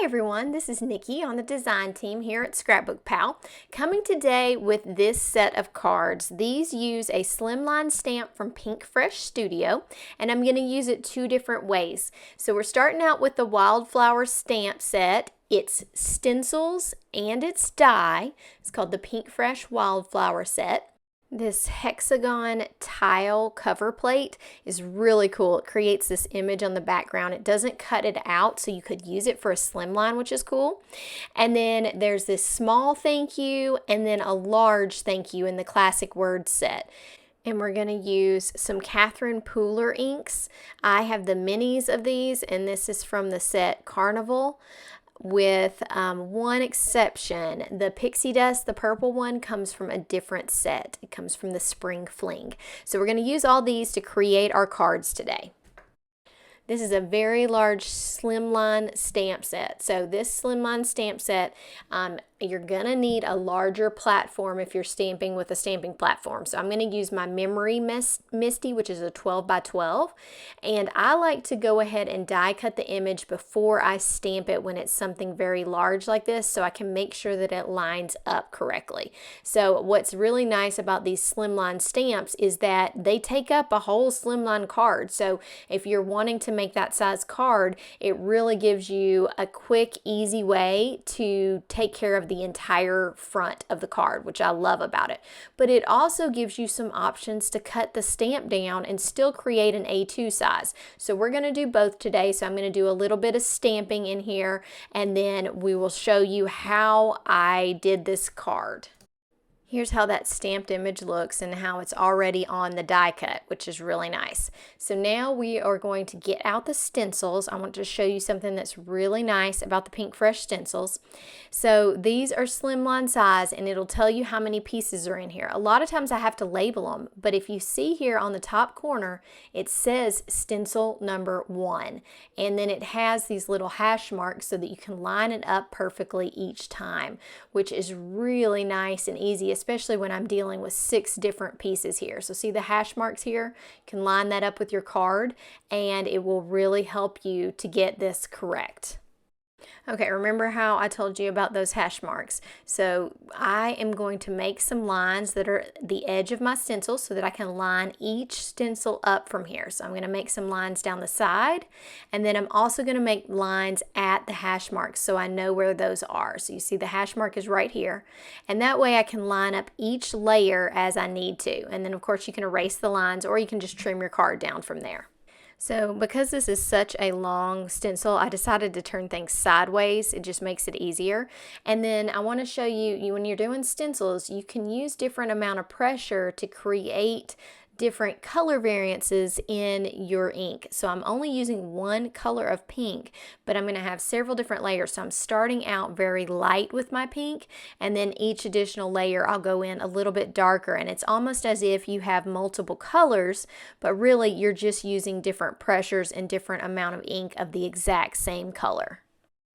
everyone, this is Nikki on the design team here at ScrapbookPal, coming today with this set of cards. These use a slimline stamp from Pinkfresh Studio, and I'm going to use it two different ways. So we're starting out with the Wildflower stamp set. It's stencils and it's die. It's called the Pinkfresh Wildflower set. This Hexagon tile cover plate is really cool. It creates this image on the background. It doesn't cut it out, so you could use it for a slimline, which is cool. And then there's this small thank you and then a large thank you in the classic word set. And we're going to use some Catherine Pooler inks. I have the minis of these, and this is from the set Carnivale. With one exception, the pixie dust, the purple one, comes from a different set. It comes from the spring fling. So we're going to use all these to create our cards today. This is a very large slimline stamp set. So this slimline stamp set, you're going to need a larger platform if you're stamping with a stamping platform. So I'm going to use my Memory Misty, which is a 12 by 12. And I like to go ahead and die cut the image before I stamp it when it's something very large like this, so I can make sure that it lines up correctly. So what's really nice about these slimline stamps is that they take up a whole slimline card. So if you're wanting to make that size card, it really gives you a quick, easy way to take care of the entire front of the card, which I love about it. But it also gives you some options to cut the stamp down and still create an A2 size. So we're going to do both today. So I'm going to do a little bit of stamping in here, and then we will show you how I did this card. Here's how that stamped image looks and how it's already on the die cut, which is really nice. So now we are going to get out the stencils. I want to show you something that's really nice about the Pinkfresh stencils. So these are slimline size, and it'll tell you how many pieces are in here. A lot of times I have to label them, but if you see here on the top corner, it says stencil number 1, and then it has these little hash marks so that you can line it up perfectly each time, which is really nice and easy, especially when I'm dealing with 6 different pieces here. So see the hash marks here? You can line that up with your card, and it will really help you to get this correct. Okay, remember how I told you about those hash marks? So I am going to make some lines that are the edge of my stencil so that I can line each stencil up from here. So I'm going to make some lines down the side, and then I'm also going to make lines at the hash marks so I know where those are. So you see the hash mark is right here, and that way I can line up each layer as I need to. And then of course you can erase the lines, or you can just trim your card down from there. So because this is such a long stencil, I decided to turn things sideways. It just makes it easier. And then I want to show you when you're doing stencils, you can use different amount of pressure to create different color variances in your ink. So I'm only using one color of pink, but I'm going to have several different layers. So I'm starting out very light with my pink, and then each additional layer I'll go in a little bit darker, and it's almost as if you have multiple colors, but really you're just using different pressures and different amount of ink of the exact same color.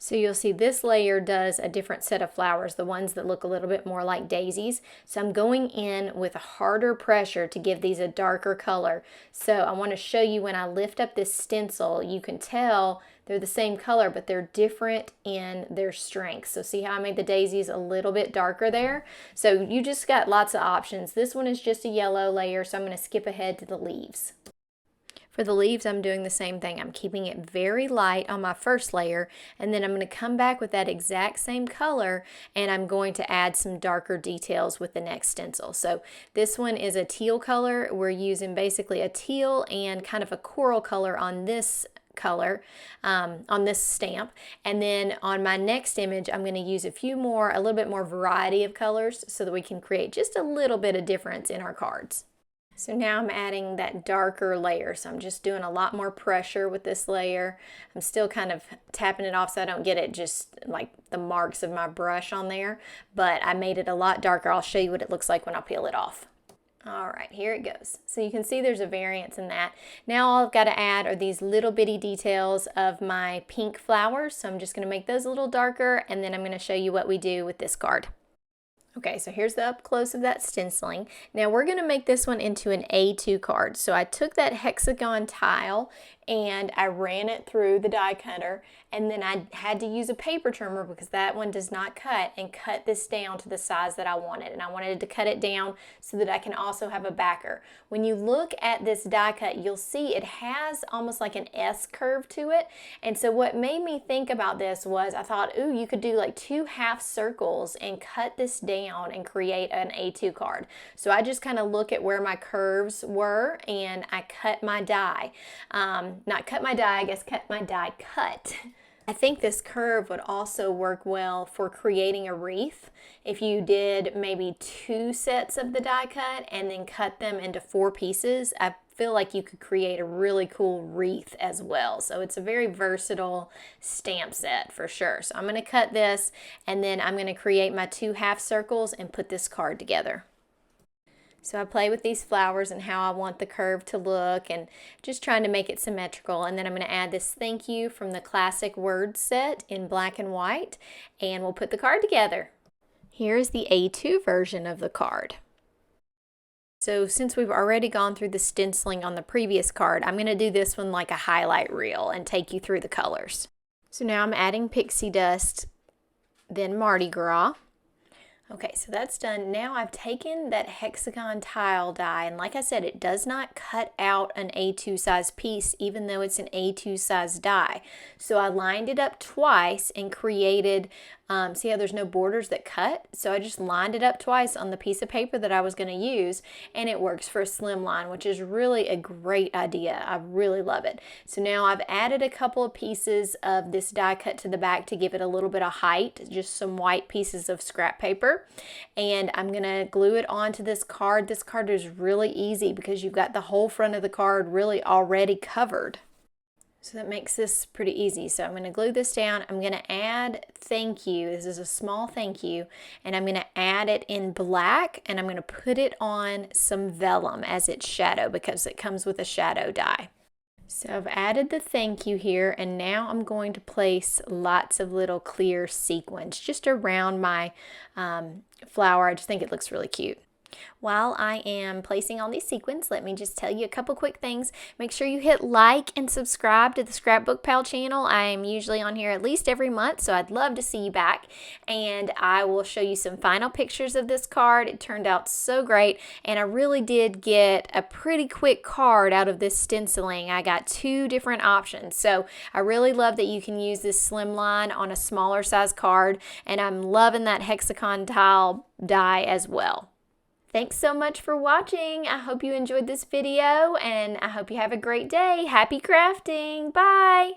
So you'll see this layer does a different set of flowers, the ones that look a little bit more like daisies. So I'm going in with a harder pressure to give these a darker color. So I want to show you when I lift up this stencil, you can tell they're the same color, but they're different in their strength. So see how I made the daisies a little bit darker there? So you just got lots of options. This one is just a yellow layer, so I'm going to skip ahead to the leaves. For the leaves, I'm doing the same thing. I'm keeping it very light on my first layer, and then I'm going to come back with that exact same color, and I'm going to add some darker details with the next stencil. So this one is a teal color. We're using basically a teal and kind of a coral color on this color on this stamp, and then on my next image I'm going to use a little bit more variety of colors so that we can create just a little bit of difference in our cards. So now I'm adding that darker layer. So I'm just doing a lot more pressure with this layer. I'm still kind of tapping it off so I don't get it just like the marks of my brush on there, but I made it a lot darker. I'll show you what it looks like when I peel it off. All right, here it goes. So you can see there's a variance in that. Now all I've got to add are these little bitty details of my pink flowers. So I'm just going to make those a little darker, and then I'm going to show you what we do with this card. Okay, so here's the up close of that stenciling. Now we're going to make this one into an A2 card. So I took that Hexagon tile and I ran it through the die cutter, and then I had to use a paper trimmer because that one does not cut, and cut this down to the size that I wanted. And I wanted to cut it down so that I can also have a backer. When you look at this die cut, you'll see it has almost like an S curve to it. And so what made me think about this was I thought, ooh, you could do like 2 half circles and cut this down and create an A2 card. So I just kind of look at where my curves were and I cut my die. Not cut my die, I guess cut my die cut. I think this curve would also work well for creating a wreath. If you did maybe 2 sets of the die cut and then cut them into 4 pieces, I feel like you could create a really cool wreath as well. So it's a very versatile stamp set for sure. So I'm going to cut this, and then I'm going to create my 2 half circles and put this card together. So I play with these flowers and how I want the curve to look, and just trying to make it symmetrical. And then I'm going to add this thank you from the classic word set in black and white, and we'll put the card together. Here's the A2 version of the card. So since we've already gone through the stenciling on the previous card, I'm going to do this one like a highlight reel and take you through the colors. So now I'm adding pixie dust, then Mardi Gras. Okay, so that's done. Now I've taken that hexagon tile die, and like I said, it does not cut out an A2 size piece even though it's an A2 size die. So I lined it up twice and created, see how there's no borders that cut? So I just lined it up twice on the piece of paper that I was going to use, and it works for a slimline, which is really a great idea. I really love it. So now I've added a couple of pieces of this die cut to the back to give it a little bit of height, just some white pieces of scrap paper. And I'm going to glue it onto this card. This card is really easy because you've got the whole front of the card really already covered. So that makes this pretty easy. So I'm going to glue this down. I'm going to add thank you. This is a small thank you. And I'm going to add it in black, and I'm going to put it on some vellum as its shadow because it comes with a shadow die. So I've added the thank you here, and now I'm going to place lots of little clear sequins just around my flower. I just think it looks really cute. While I am placing all these sequins, let me just tell you a couple quick things. Make sure you hit like and subscribe to the ScrapbookPal channel. I am usually on here at least every month, so I'd love to see you back. And I will show you some final pictures of this card. It turned out so great, and I really did get a pretty quick card out of this stenciling. I got 2 different options, so I really love that you can use this slimline on a smaller size card, and I'm loving that hexagon tile die as well. Thanks so much for watching. I hope you enjoyed this video, and I hope you have a great day. Happy crafting. Bye.